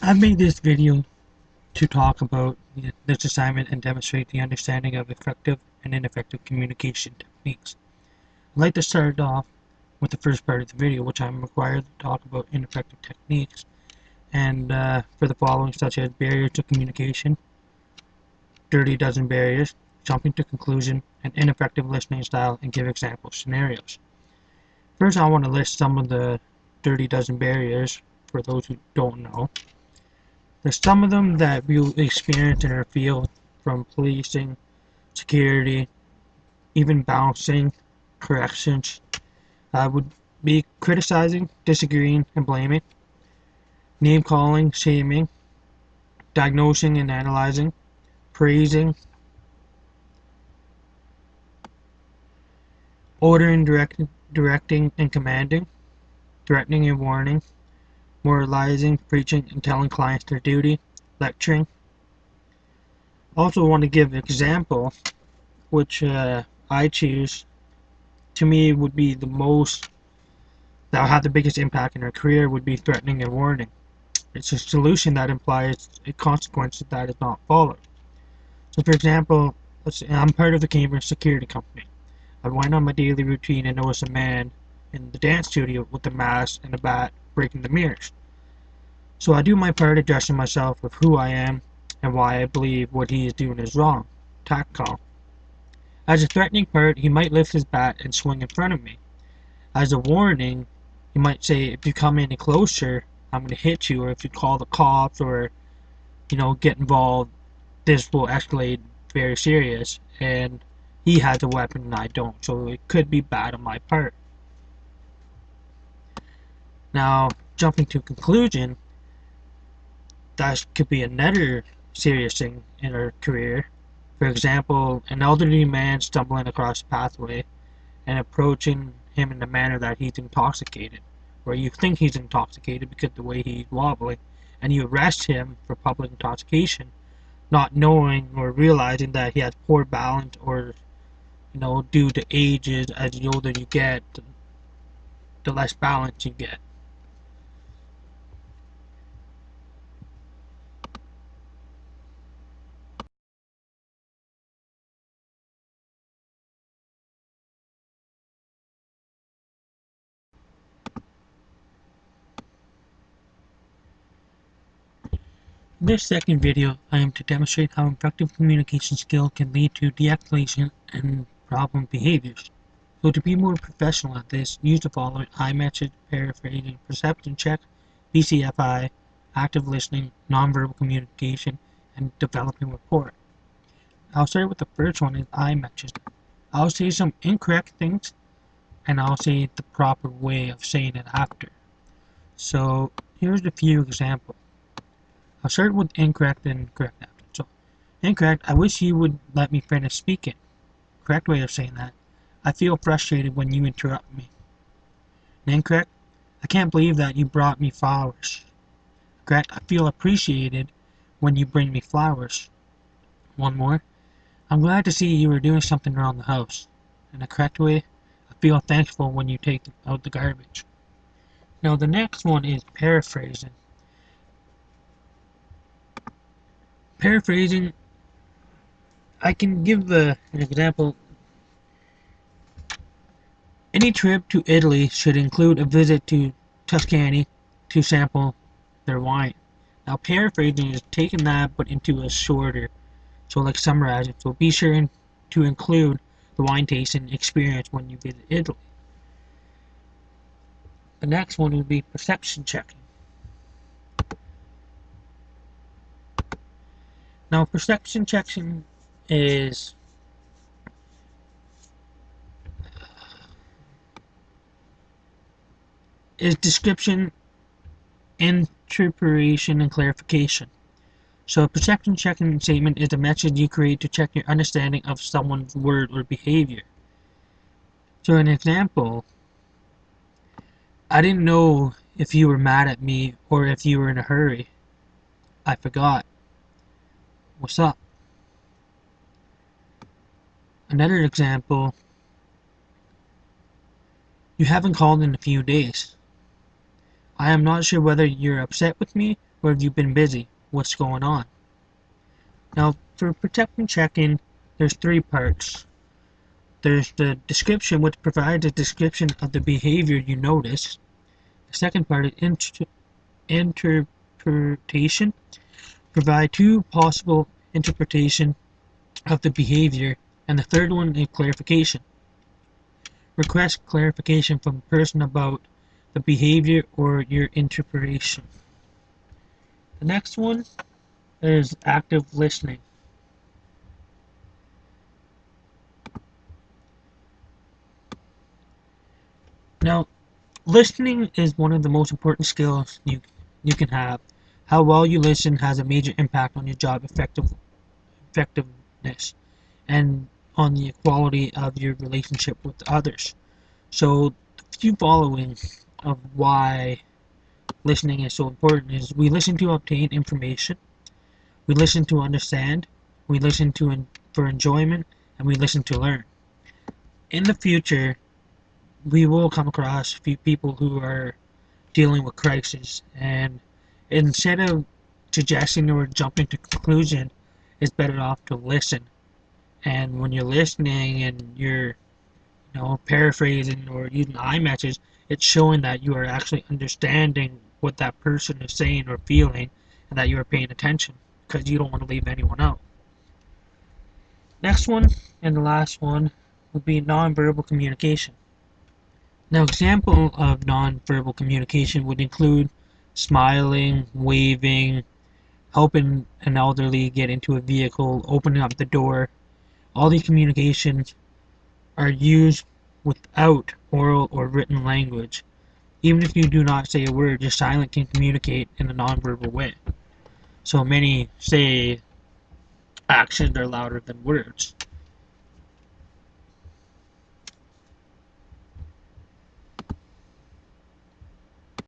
I've made this video to talk about this assignment and demonstrate the understanding of effective and ineffective communication techniques. I'd like to start off with the first part of the video, which I'm required to talk about ineffective techniques and for the following, such as barriers to communication, dirty dozen barriers, jumping to conclusion, and ineffective listening style, and give example scenarios. First, I want to list some of the dirty dozen barriers for those who don't know. There's some of them that we experience in our field, from policing, security, even bouncing, corrections. Would be criticizing, disagreeing, and blaming, name calling, shaming, diagnosing and analyzing, praising, ordering, directing and commanding, threatening and warning, moralizing, preaching and telling clients their duty, lecturing. Also want to give an example, which I choose, to me would be the most, that will have the biggest impact in our career, would be threatening and warning. It's a solution that implies a consequence that is not followed. So for example, let's say I'm part of the Cambridge security company. I went on my daily routine and noticed a man in the dance studio with a mask and a bat breaking the mirrors. So I do my part addressing myself with who I am and why I believe what he is doing is wrong. Tactical. As a threatening part, he might lift his bat and swing in front of me. As a warning, he might say, if you come any closer, I'm going to hit you, or if you call the cops, or, get involved, this will escalate very serious. And he has a weapon and I don't, so it could be bad on my part. Now, jumping to conclusion, that could be another serious thing in our career. For example, an elderly man stumbling across a pathway and approaching him in a manner that he's intoxicated, or you think he's intoxicated because of the way he's wobbling, and you arrest him for public intoxication, not knowing or realizing that he has poor balance, or due to ages, as the older you get, the less balance you get. In this second video, I am to demonstrate how effective communication skill can lead to de-escalation and problem behaviors. So to be more professional at this, use the following: iMessage, paraphrasing, perception check, BCFI, active listening, nonverbal communication, and developing rapport. I'll start with the first one, is iMessage. I'll say some incorrect things, and I'll say the proper way of saying it after. So here's a few examples. I'll start with incorrect and correct after. So, incorrect: I wish you would let me finish speaking. Correct way of saying that: I feel frustrated when you interrupt me. And incorrect: I can't believe that you brought me flowers. Correct: I feel appreciated when you bring me flowers. One more: I'm glad to see you are doing something around the house. In the correct way: I feel thankful when you take out the garbage. Now the next one is paraphrasing. Paraphrasing, I can give an example. Any trip to Italy should include a visit to Tuscany to sample their wine. Now paraphrasing is taking that but into a shorter, so like summarizing. So be sure to include the wine tasting experience when you visit Italy. The next one would be perception checking. Now perception checking is description, interpretation, and clarification. So a perception checking statement is a message you create to check your understanding of someone's word or behavior. So an example: I didn't know if you were mad at me or if you were in a hurry. I forgot. What's up? Another example: you haven't called in a few days. I am not sure whether you're upset with me Or have you been busy? What's going on? Now, for protect and check-in, there's three parts. There's the description, which provides a description of the behavior you notice. The second part is interpretation. Provide two possible interpretation of the behavior. And the third one is clarification. Request clarification from the person about the behavior or your interpretation. The next one is active listening. Now, listening is one of the most important skills you can have. How well you listen has a major impact on your job effectiveness and on the quality of your relationship with others. So, the few following of why listening is so important is: we listen to obtain information, we listen to understand, we listen for enjoyment, and we listen to learn. In the future, we will come across a few people who are dealing with crisis, and instead of suggesting or jumping to conclusion, it's better off to listen. And when you're listening and you're paraphrasing or using iMessage, it's showing that you are actually understanding what that person is saying or feeling, and that you are paying attention because you don't want to leave anyone out. Next one, and the last one, would be nonverbal communication. Now, example of nonverbal communication would include smiling, waving, helping an elderly get into a vehicle, opening up the door. All these communications are used without oral or written language. Even if you do not say a word, your silence can communicate in a nonverbal way. So many say actions are louder than words.